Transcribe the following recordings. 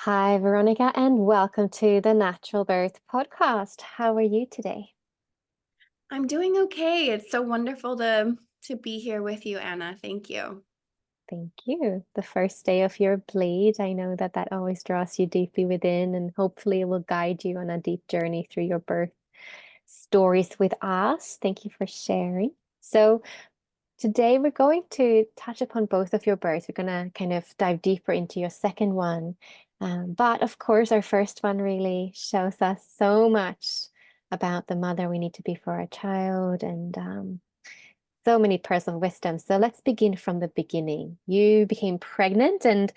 Hi, Veronica, and welcome to the Natural Birth Podcast. How are you today? I'm doing okay. It's so wonderful to be here with you, Anna. Thank you. Thank you. The first day of your bleed. I know that that always draws you deeply within, and hopefully it will guide you on a deep journey through your birth stories with us. Thank you for sharing. So, today we're going to touch upon both of your births. We're going to kind of dive deeper into your second one. But of course, our first one really shows us so much about the mother we need to be for our child and so many pearls of wisdom. So let's begin from the beginning. You became pregnant, and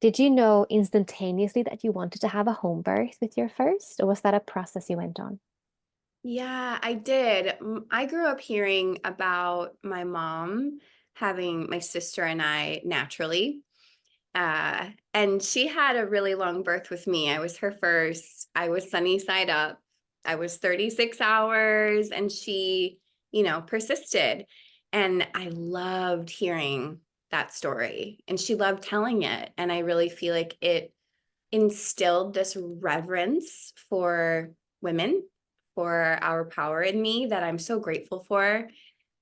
did you know instantaneously that you wanted to have a home birth with your first, or was that a process you went on? Yeah, I did. I grew up hearing about my mom having my sister and I naturally. And she had a really long birth with me. I was her first. I was sunny side up. I was 36 hours and she persisted. And I loved hearing that story. And she loved telling it. And I really feel like it instilled this reverence for women, for our power in me that I'm so grateful for.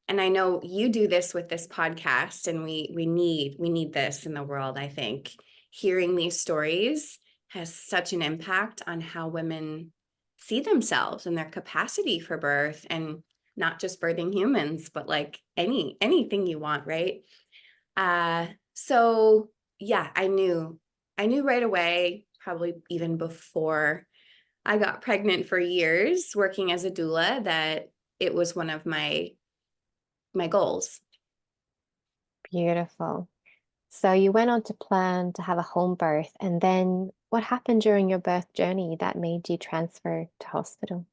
And I know you do this with this podcast, and we need this in the world. I think hearing these stories has such an impact on how women see themselves and their capacity for birth, and not just birthing humans, but like anything you want, right? So yeah, I knew right away, probably even before I got pregnant for years working as a doula, that it was one of my goals. Beautiful. So you went on to plan to have a home birth, and then what happened during your birth journey that made you transfer to hospital?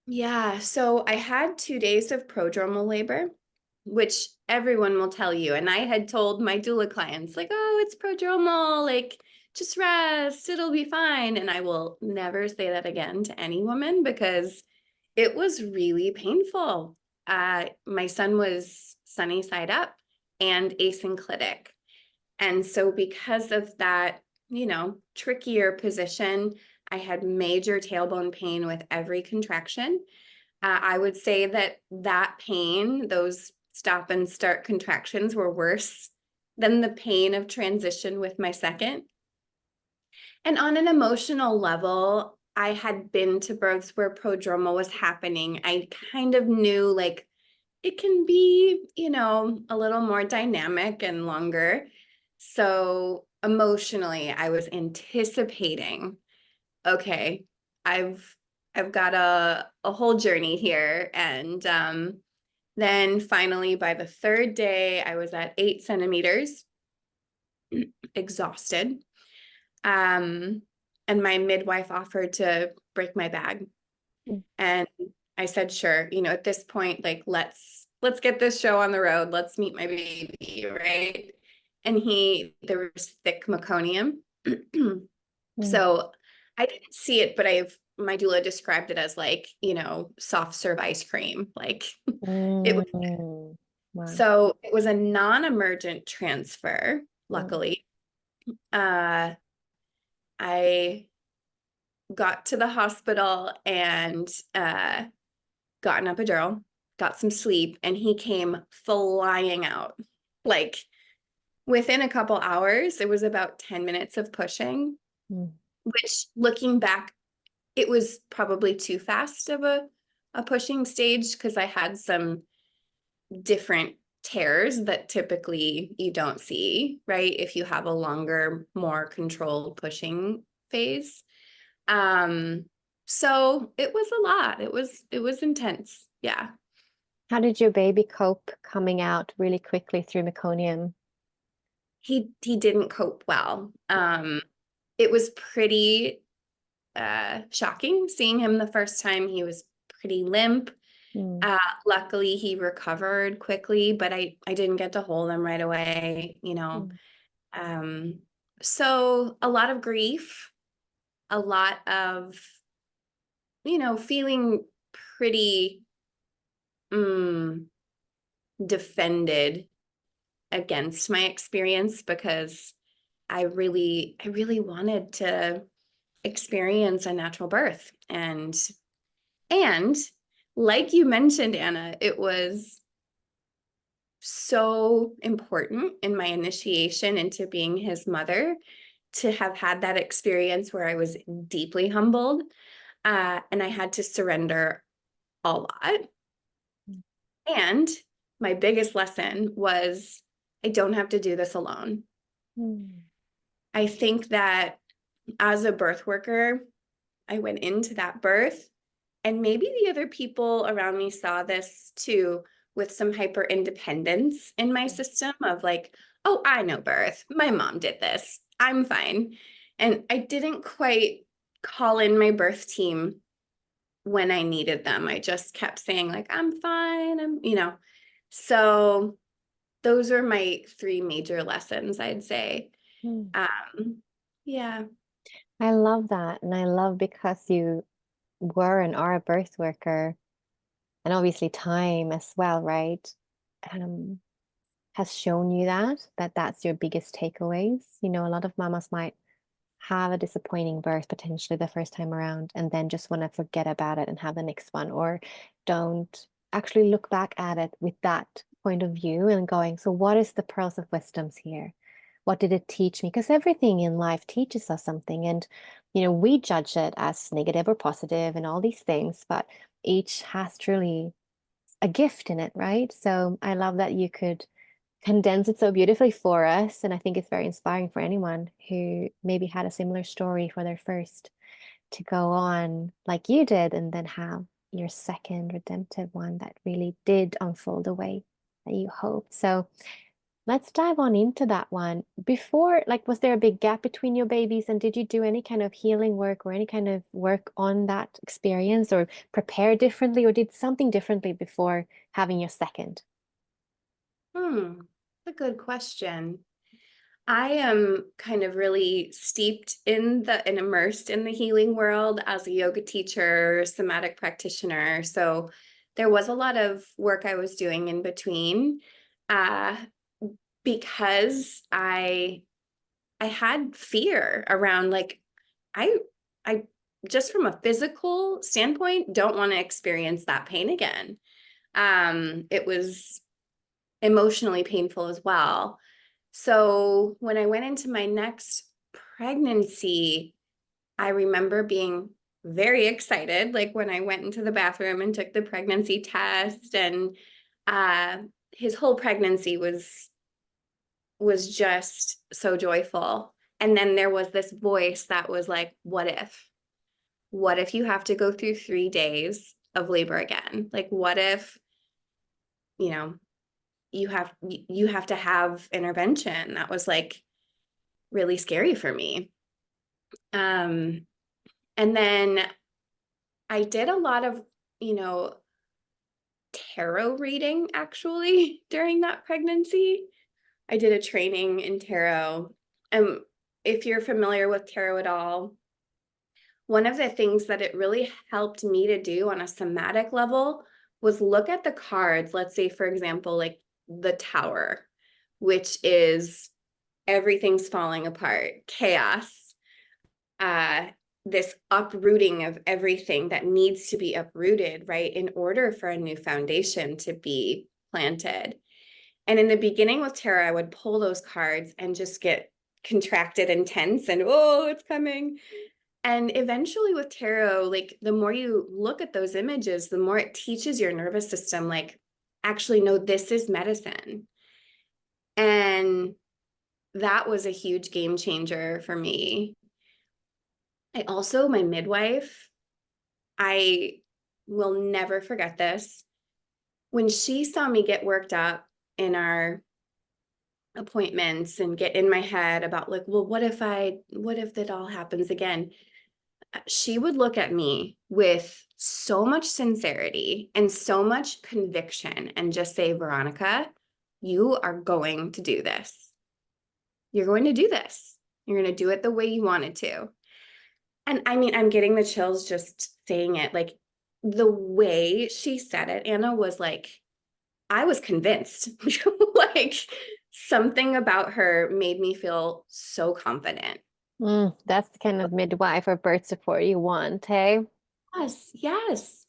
Yeah, so I had 2 days of prodromal labor, which everyone will tell you. And I had told my doula clients, like, oh, it's prodromal, like, just rest, it'll be fine. And I will never say that again to any woman because it was really painful. My son was sunny side up and asynclitic. And so, because of that, trickier position, I had major tailbone pain with every contraction. I would say that pain, those stop and start contractions, were worse than the pain of transition with my second. And on an emotional level, I had been to births where prodromal was happening. I kind of knew like it can be, a little more dynamic and longer. So emotionally, I was anticipating, okay, I've I've got a whole journey here. And then finally by the third day, I was at 8 centimeters, exhausted. Um, and my midwife offered to break my bag. Mm. And I said, sure, at this point, like let's get this show on the road. Let's meet my baby, right? And there was thick meconium. Mm. So I didn't see it, but my doula described it as like, soft serve ice cream. Like it was, Mm. Wow. so it was a non-emergent transfer, Mm. luckily. Uh, I got to the hospital and got an epidural, got some sleep, and he came flying out. Like within a couple hours, it was about 10 minutes of pushing, Mm. which looking back, it was probably too fast of a pushing stage because I had some different tears that typically you don't see, right? If you have a longer, more controlled pushing phase. Um, so it was a lot. It was intense. Yeah. How did your baby cope coming out really quickly through meconium? He didn't cope well. It was pretty shocking seeing him the first time. He was pretty limp. Mm. Luckily, he recovered quickly, but I didn't get to hold him right away. Mm. Um, so a lot of grief, a lot of, feeling pretty mm, defended against my experience because I really wanted to experience a natural birth. And like you mentioned, Anna, it was so important in my initiation into being his mother to have had that experience where I was deeply humbled, and I had to surrender a lot. And my biggest lesson was I don't have to do this alone. Mm. I think that as a birth worker, I went into that birth, and maybe the other people around me saw this too, with some hyper independence in my system of like, oh, I know birth. My mom did this. I'm fine. And I didn't quite call in my birth team when I needed them. I just kept saying, like, I'm fine. So those are my three major lessons, I'd say. Mm. Um, yeah. I love that. And I love because you were and are a birth worker, and obviously time as well, right? Um, has shown you that that's your biggest takeaways. You know, a lot of mamas might have a disappointing birth potentially the first time around and then just want to forget about it and have the next one, or don't actually look back at it with that point of view and going, so what is the pearls of wisdoms here? What did it teach me? Because everything in life teaches us something, and we judge it as negative or positive and all these things, but each has truly a gift in it, right? So I love that you could condense it so beautifully for us. And I think it's very inspiring for anyone who maybe had a similar story for their first to go on like you did and then have your second redemptive one that really did unfold the way that you hoped. So let's dive on into that one. Before, like, was there a big gap between your babies, and did you do any kind of healing work or any kind of work on that experience, or prepare differently, or did something differently before having your second? That's a good question. I am kind of really steeped in and immersed in the healing world as a yoga teacher, somatic practitioner. So there was a lot of work I was doing in between, uh, because I had fear around, like, I I just from a physical standpoint don't want to experience that pain again. It was emotionally painful as well. So when I went into my next pregnancy, I remember being very excited, like when I went into the bathroom and took the pregnancy test, and uh, his whole pregnancy was just so joyful. And then there was this voice that was like, what if? What if you have to go through 3 days of labor again? Like, what if, you know, you have to have intervention? That was like really scary for me. Um, and then I did a lot of, you know, tarot reading actually during that pregnancy. I did a training in tarot. If you're familiar with tarot at all, one of the things that it really helped me to do on a somatic level was look at the cards. Let's say, for example, like the Tower, which is everything's falling apart, chaos, uh, this uprooting of everything that needs to be uprooted, right, in order for a new foundation to be planted. And in the beginning with tarot, I would pull those cards and just get contracted and tense and, oh, it's coming. And eventually with tarot, like the more you look at those images, the more it teaches your nervous system, like, actually, no, this is medicine. And that was a huge game changer for me. My midwife, I will never forget this. When she saw me get worked up in our appointments and get in my head about, like, well, what if that all happens again? She would look at me with so much sincerity and so much conviction and just say, Veronica, you are going to do this. You're going to do this. You're going to do it the way you wanted to. And I mean, I'm getting the chills just saying it. Like, the way she said it, Anna, was like, I was convinced. Like, something about her made me feel so confident. That's the kind of midwife or birth support you want, hey? Yes, yes.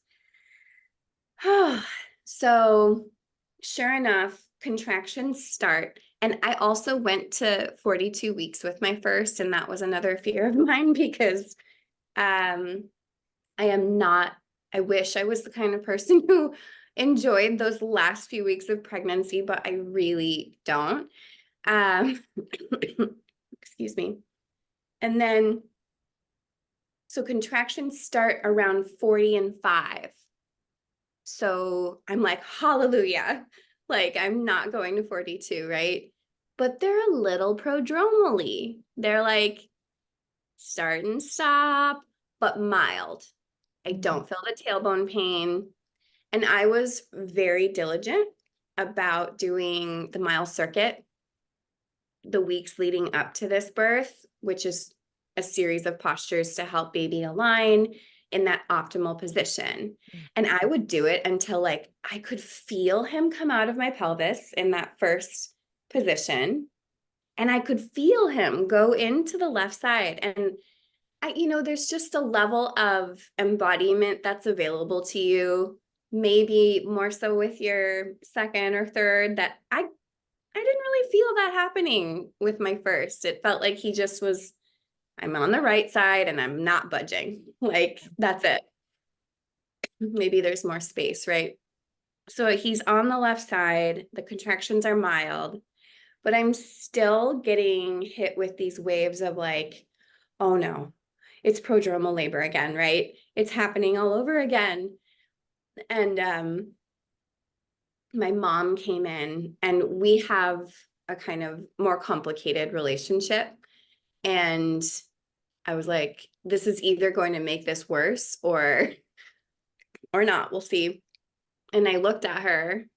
So, sure enough, contractions start. And I also went to 42 weeks with my first, and that was another fear of mine because um, I am not, I wish I was the kind of person who enjoyed those last few weeks of pregnancy, but I really don't. Um, excuse me. And then, so contractions start around 40 and 5. So I'm like, hallelujah. Like, I'm not going to 42, right? But they're a little prodromally. They're like start and stop, but mild. I Mm. don't feel the tailbone pain. And I was very diligent about doing the mile circuit the weeks leading up to this birth, which is a series of postures to help baby align in that optimal position. And I would do it until like I could feel him come out of my pelvis in that first position. And I could feel him go into the left side. And there's just a level of embodiment that's available to you, maybe more so with your second or third, that I didn't really feel that happening with my first. It felt like he just was, I'm on the right side and I'm not budging. Like, that's it. Maybe there's more space, right? So he's on the left side. The contractions are mild, but I'm still getting hit with these waves of like, oh no, it's prodromal labor again, right? It's happening all over again. And my mom came in, and we have a kind of more complicated relationship. And I was like, this is either going to make this worse or not. We'll see. And I looked at her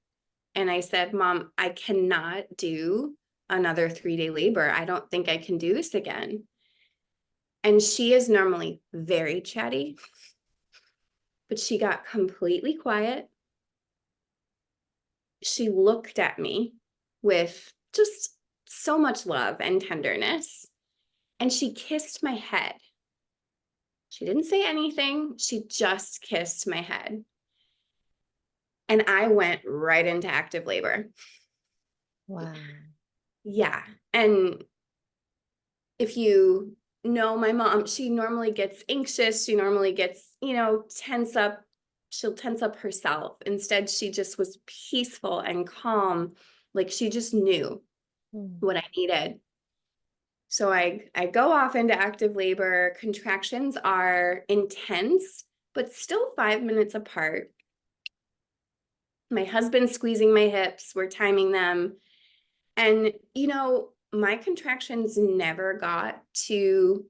and I said, Mom, I cannot do another 3-day labor. I don't think I can do this again. And she is normally very chatty, but she got completely quiet. She looked at me with just so much love and tenderness, and she kissed my head. She didn't say anything. She just kissed my head. And I went right into active labor. Wow. Yeah. And if you know my mom, she normally gets anxious. She normally gets, tense up. She'll tense up herself. Instead, she just was peaceful and calm. Like she just knew Mm. what I needed. So I go off into active labor. Contractions are intense, but still 5 minutes apart. My husband's squeezing my hips. We're timing them. And, my contractions never got to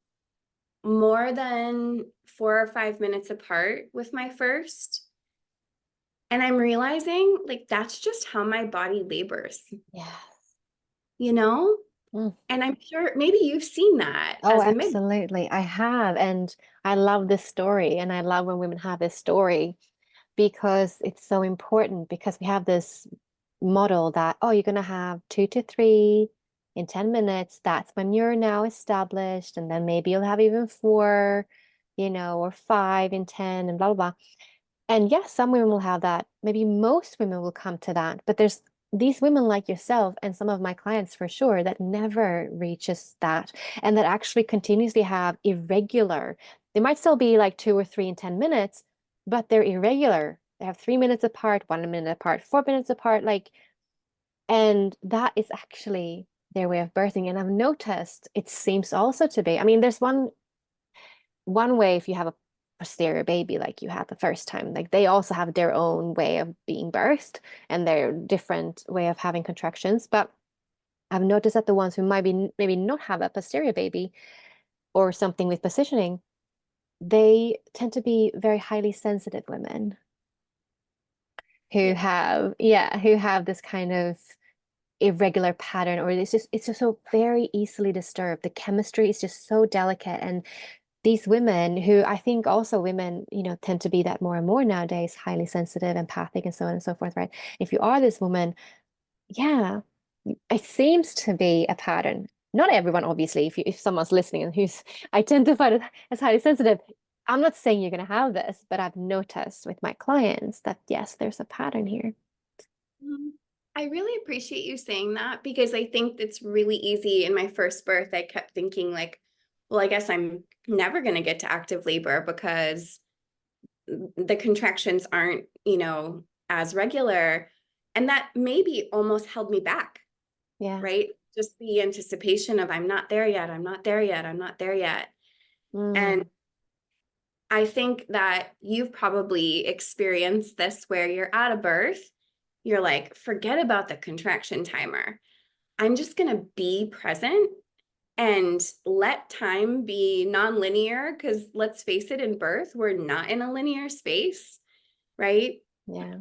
more than 4 or 5 minutes apart with my first. And I'm realizing like that's just how my body labors, Yes. you know? Mm. And I'm sure maybe you've seen that Oh, as a mid. absolutely. I have. And I love this story. And I love when women have this story because it's so important because we have this model that, oh, you're going to have 2 to 3 in 10 minutes. That's when you're now established. And then maybe you'll have even 4, or 5 in 10 and blah, blah, blah. And yes, some women will have that. Maybe most women will come to that. But there's these women like yourself and some of my clients for sure that never reaches that and that actually continuously have irregular. They might still be like 2 or 3 in 10 minutes, but they're irregular. They have 3 minutes apart, 1 minute apart, 4 minutes apart, and that is actually their way of birthing. And I've noticed it seems also to be. I mean, there's one way if you have a posterior baby like you had the first time, like they also have their own way of being birthed and their different way of having contractions. But I've noticed that the ones who might be maybe not have a posterior baby or something with positioning, they tend to be very highly sensitive women who Yeah. have, yeah, who have this kind of irregular pattern, or it's just so very easily disturbed. The chemistry is just so delicate. And these women who I think also women, tend to be that more and more nowadays, highly sensitive, empathic, and so on and so forth, right? If you are this woman, yeah, it seems to be a pattern. Not everyone, obviously, if someone's listening and who's identified as highly sensitive, I'm not saying you're going to have this, but I've noticed with my clients that yes, there's a pattern here. Mm. I really appreciate you saying that because I think it's really easy. In my first birth, I kept thinking like, well, I guess I'm never going to get to active labor because the contractions aren't, as regular. And that maybe almost held me back, Yeah. right? Just the anticipation of I'm not there yet, I'm not there yet, I'm not there yet. And Mm, I think that you've probably experienced this where you're at a birth, you're like, forget about the contraction timer. I'm just going to be present and let time be nonlinear because let's face it, in birth, we're not in a linear space, right? yeah.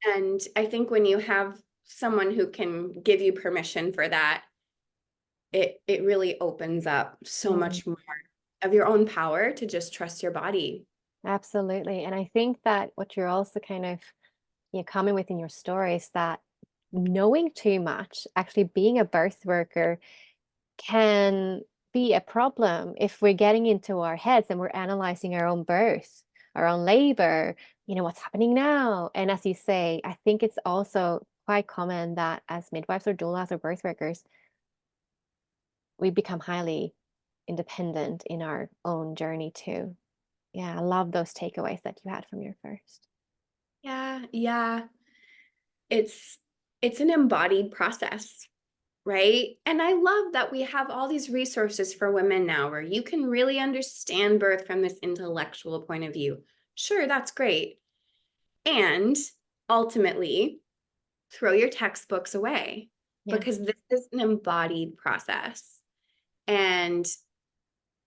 And I think when you have someone who can give you permission for that, it really opens up so Mm, much more of your own power to just trust your body. absolutely. And I think that what you're also kind of coming within your story is that knowing too much, actually being a birth worker can be a problem if we're getting into our heads and we're analyzing our own birth, our own labor, what's happening now. And as you say, I think it's also quite common that as midwives or doulas or birth workers, we become highly independent in our own journey too. Yeah, I love those takeaways that you had from your first. Yeah, yeah. It's it's an embodied process, right? And I love that we have all these resources for women now where you can really understand birth from this intellectual point of view. Sure, that's great. And ultimately, throw your textbooks away Yeah. because this is an embodied process. And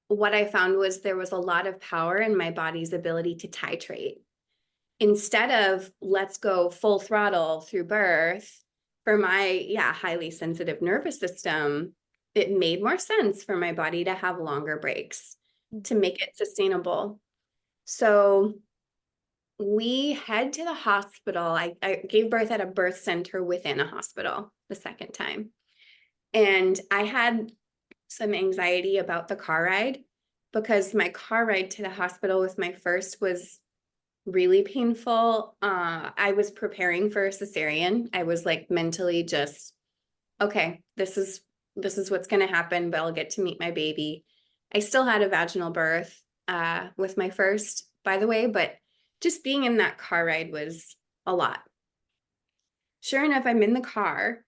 what I found was there was a lot of power in my body's ability to titrate. Instead of let's go full throttle through birth, for my highly sensitive nervous system, it made more sense for my body to have longer breaks Mm. to make it sustainable. So we head to the hospital. I gave birth at a birth center within a hospital the second time. And I had some anxiety about the car ride because my car ride to the hospital with my first was really painful. I was preparing for a cesarean. I was like mentally just, okay, this is what's going to happen, but I'll get to meet my baby. I still had a vaginal birth with my first, by the way, but just being in that car ride was a lot. Sure enough, I'm in the car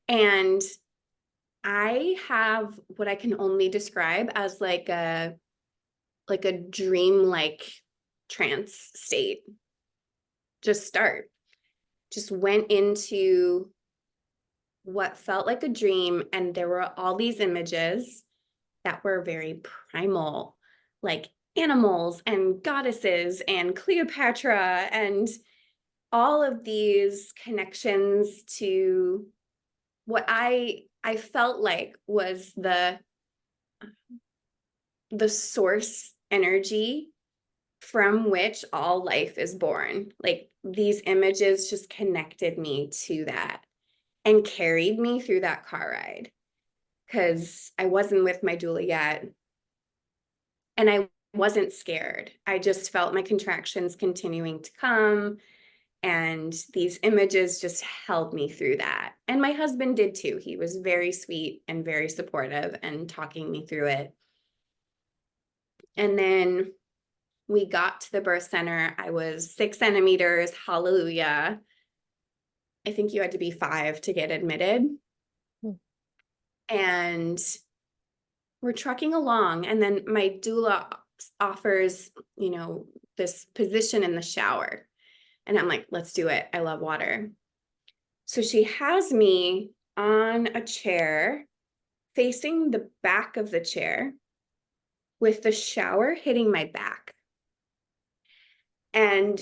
and I have what I can only describe as like a dream-like trance state. Just went into what felt like a dream, and there were all these images that were very primal, like animals and goddesses and Cleopatra and all of these connections to what I felt like was the source energy from which all life is born. Like these images just connected me to that and carried me through that car ride because I wasn't with my doula yet. And I wasn't scared. I just felt my contractions continuing to come. And these images just held me through that. And my husband did too. He was very sweet and very supportive and talking me through it. And then we got to the birth center. I was 6 centimeters. Hallelujah. I think you had to be 5 to get admitted. Mm. And we're trucking along. And then my doula offers, this position in the shower. And I'm like, let's do it. I love water. So she has me on a chair facing the back of the chair with the shower hitting my back. And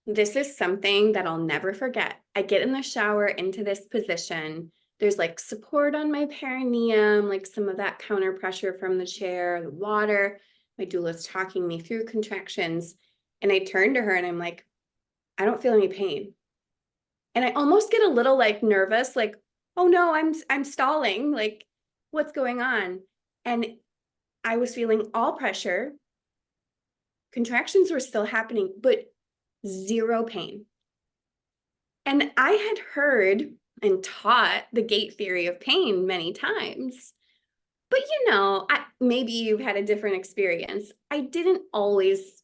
this is something that I'll never forget. I get in the shower into this position. There's like support on my perineum, like some of that counter pressure from the chair, the water. My doula's talking me through contractions. And I turn to her and I'm like, I don't feel any pain. And I almost get a little like nervous, like, oh no, I'm stalling. Like, what's going on? And I was feeling all pressure. Contractions were still happening, but zero pain. And I had heard and taught the gate theory of pain many times. But maybe you've had a different experience. I didn't always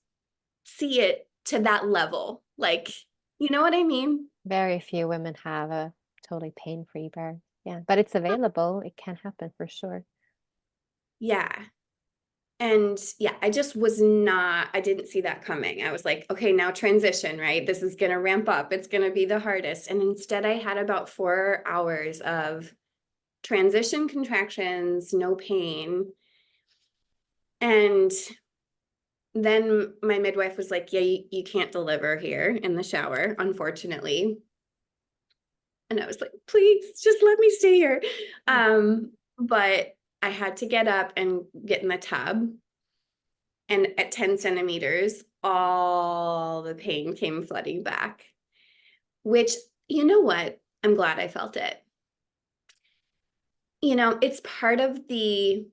see it to that level. Like, you know what I mean? Very few women have a totally pain-free birth. Yeah, but it's available. It can happen for sure. Yeah. And yeah, I just was not, I didn't see that coming. I was like, okay, now transition, right? This is going to ramp up. It's going to be the hardest. And instead, I had about 4 hours of transition contractions, no pain. And then my midwife was like, yeah, you can't deliver here in the shower, unfortunately. And I was like, please just let me stay here. But I had to get up and get in the tub. And at 10 centimeters, all the pain came flooding back, which, you know what? I'm glad I felt it. It's part of the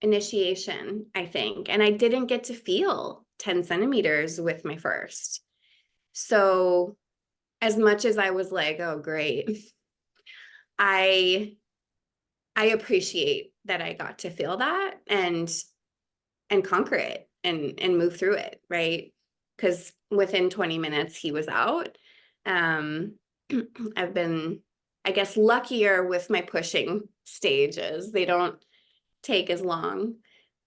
initiation, I think. And I didn't get to feel 10 centimeters with my first. So, as much as I was like, oh, great, I I appreciate that I got to feel that and conquer it and move through it, right? Because within 20 minutes he was out. Um, I've been, I guess, luckier with my pushing stages. They don't take as long.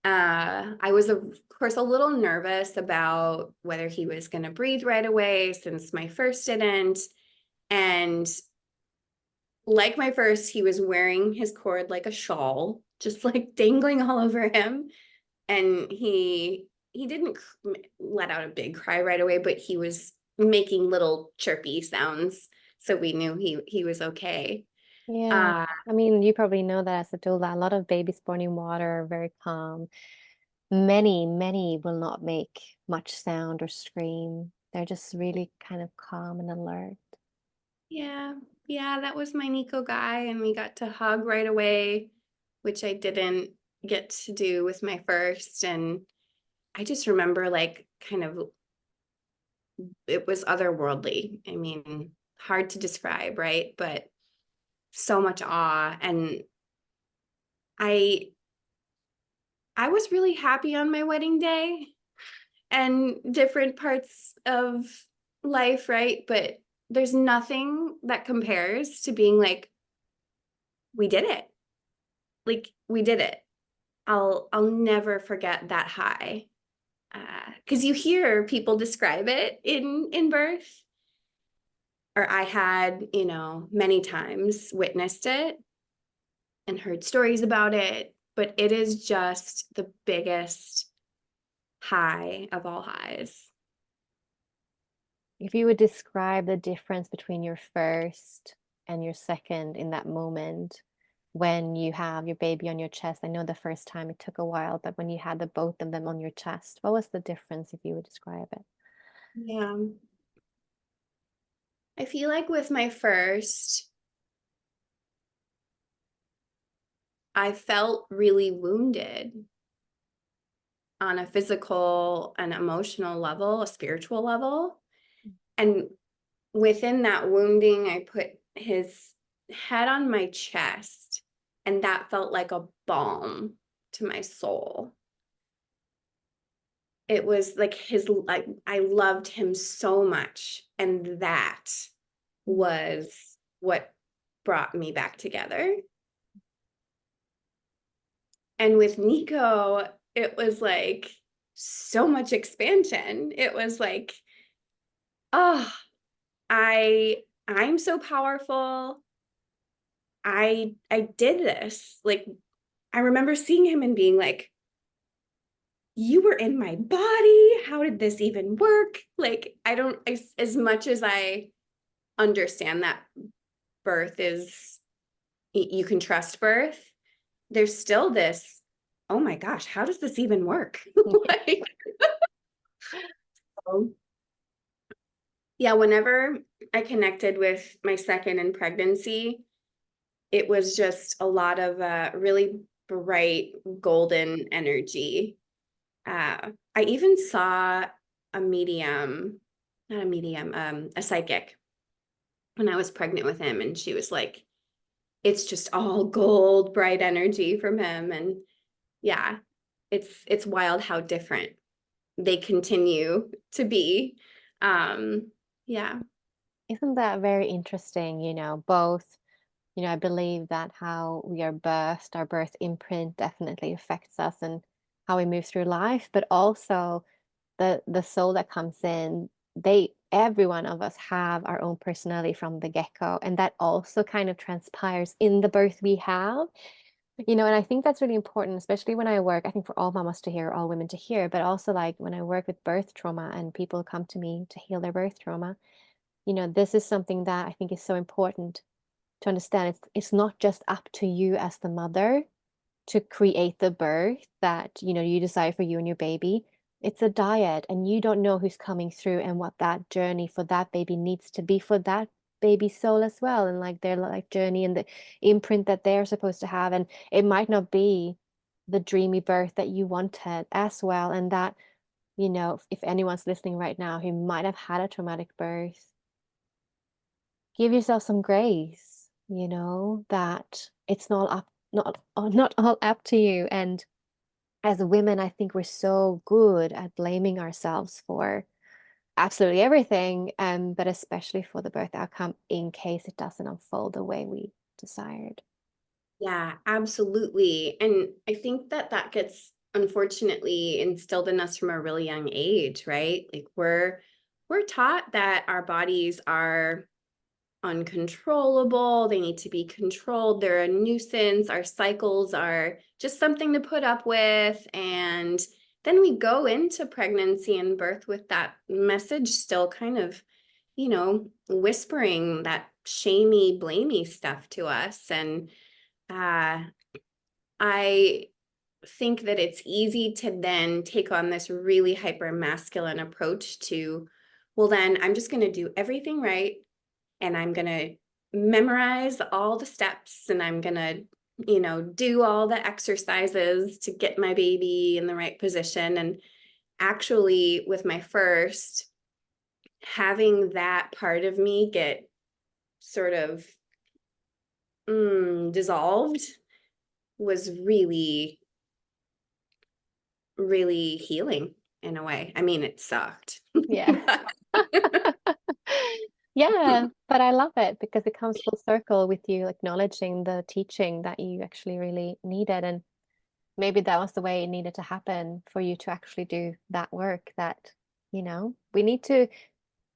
I was, of course, a little nervous about whether he was going to breathe right away since my first didn't. And like my first, he was wearing his cord like a shawl, just like dangling all over him. And he didn't let out a big cry right away, but he was making little chirpy sounds, so we knew he was okay. Yeah. Uh, I mean, you probably know that as a doula, a lot of babies born in water are very calm. Many will not make much sound or scream. They're just really kind of calm and alert. yeah, yeah, that was my Nico guy, and we got to hug right away, which I didn't get to do with my first. And I just remember like kind of it was otherworldly. I mean, hard to describe, right? But so much awe. And I I was really happy on my wedding day and different parts of life, right? But there's nothing that compares to being like, we did it. Like we did it. I'll never forget that high. Because you hear people describe it in birth, or I had, many times witnessed it and heard stories about it, but it is just the biggest high of all highs. If you would describe the difference between your first and your second in that moment when you have your baby on your chest, I know the first time it took a while, but when you had the both of them on your chest, what was the difference if you would describe it? Yeah. I feel like with my first, I felt really wounded on a physical and emotional level, a spiritual level. And within that wounding, I put his head on my chest, and that felt like a balm to my soul. It was like like I loved him so much, and that was what brought me back together. And with Nico, it was like so much expansion. It was like, oh, I'm so powerful. I did this. Like I remember seeing him and being like, you were in my body. How did this even work? Like I don't as much as I understand that birth is you can trust birth, there's still this, oh my gosh, how does this even work? Like, so, yeah, whenever I connected with my second in pregnancy, it was just a lot of really bright golden energy. I even saw a medium, not a medium, a psychic when I was pregnant with him, and she was like, it's just all gold, bright energy from him. And yeah, it's wild how different they continue to be. Yeah. Isn't that very interesting? Both, I believe that how we are birthed, our birth imprint definitely affects us and how we move through life, but also the soul that comes in, every one of us have our own personality from the get-go, and that also kind of transpires in the birth we have. And I think that's really important, especially when I work, I think for all mamas to hear, all women to hear, but also like when I work with birth trauma and people come to me to heal their birth trauma, this is something that I think is so important to understand. It's not just up to you as the mother to create the birth that you desire for you and your baby. It's a diet, and you don't know who's coming through and what that journey for that baby needs to be for that baby's soul as well, and like their life journey and the imprint that they're supposed to have. And it might not be the dreamy birth that you wanted as well. And that, if anyone's listening right now who might have had a traumatic birth, give yourself some grace, that it's not all up to you. And as women, I think we're so good at blaming ourselves for absolutely everything, but especially for the birth outcome in case it doesn't unfold the way we desired. Yeah, absolutely. And I think that that gets unfortunately instilled in us from a really young age, right? Like we're taught that our bodies are uncontrollable, they need to be controlled, they're a nuisance, our cycles are just something to put up with. And then we go into pregnancy and birth with that message still kind of, whispering that shamey, blamey stuff to us. And uh, I think that it's easy to then take on this really hyper masculine approach to, well, then I'm just going to do everything right. And I'm going to memorize all the steps, and I'm going to, do all the exercises to get my baby in the right position. And actually, with my first, having that part of me get sort of dissolved was really, really healing in a way. I mean, it sucked. Yeah. Yeah, but I love it because it comes full circle with you acknowledging the teaching that you actually really needed. And maybe that was the way it needed to happen for you to actually do that work that, we need to,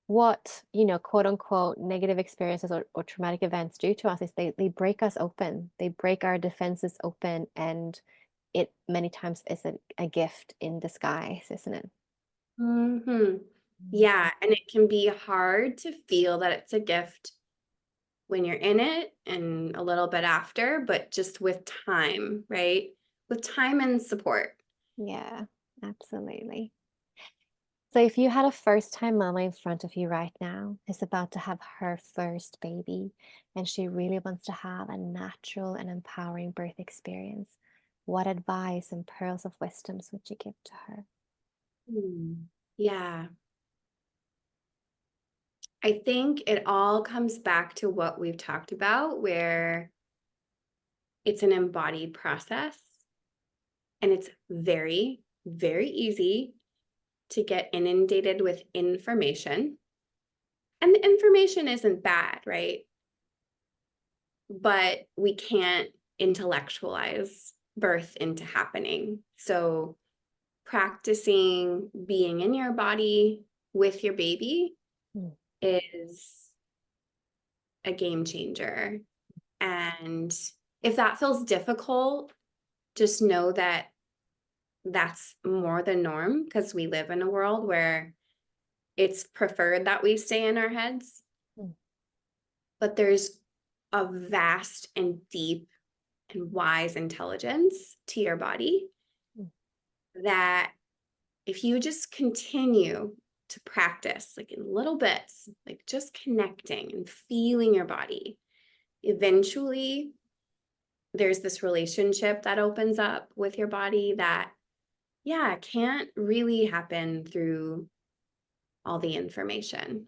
what, quote unquote, negative experiences or traumatic events do to us is they break us open. They break our defenses open. And it many times is a gift in disguise, isn't it? hmm Mm. Yeah, and it can be hard to feel that it's a gift when you're in it and a little bit after, but just with time, right? With time and support. Yeah, absolutely. So if you had a first-time mama in front of you right now who's about to have her first baby, and she really wants to have a natural and empowering birth experience, what advice and pearls of wisdoms would you give to her? Yeah, I think it all comes back to what we've talked about, where it's an embodied process and it's very, very easy to get inundated with information. And the information isn't bad, right? But we can't intellectualize birth into happening. So practicing being in your body with your baby Mm. is a game changer. And if that feels difficult, just know that that's more the norm, because we live in a world where it's preferred that we stay in our heads. Mm. But there's a vast and deep and wise intelligence to your body Mm. that if you just continue to practice, like in little bits, like just connecting and feeling your body, eventually there's this relationship that opens up with your body that, yeah, can't really happen through all the information.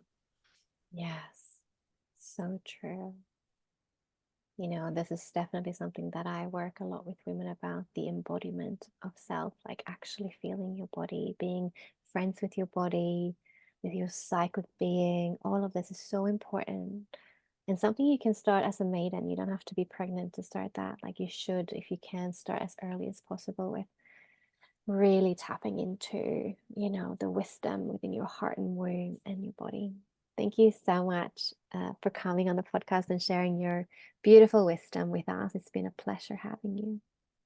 Yes, so true. You know, this is definitely something that I work a lot with women about, the embodiment of self, like actually feeling your body, being friends with your body, with your cyclic being. All of this is so important. And something you can start as a maiden. You don't have to be pregnant to start that. Like you should, if you can, start as early as possible with really tapping into, you know, the wisdom within your heart and womb and your body. Thank you so much for coming on the podcast and sharing your beautiful wisdom with us. It's been a pleasure having you.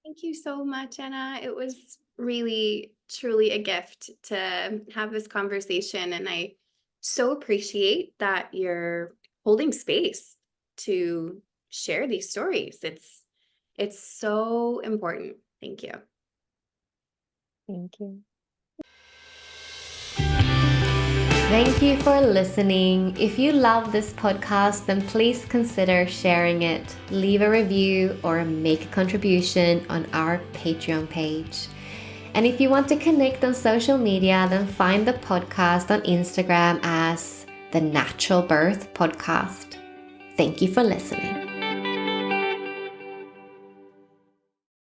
Thank you so much, Anna. It was really, truly a gift to have this conversation. And I so appreciate that you're holding space to share these stories. It's so important. Thank you. Thank you. Thank you for listening. If you love this podcast, then please consider sharing it, leave a review, or make a contribution on our Patreon page. And if you want to connect on social media, then find the podcast on Instagram as The Natural Birth Podcast. Thank you for listening.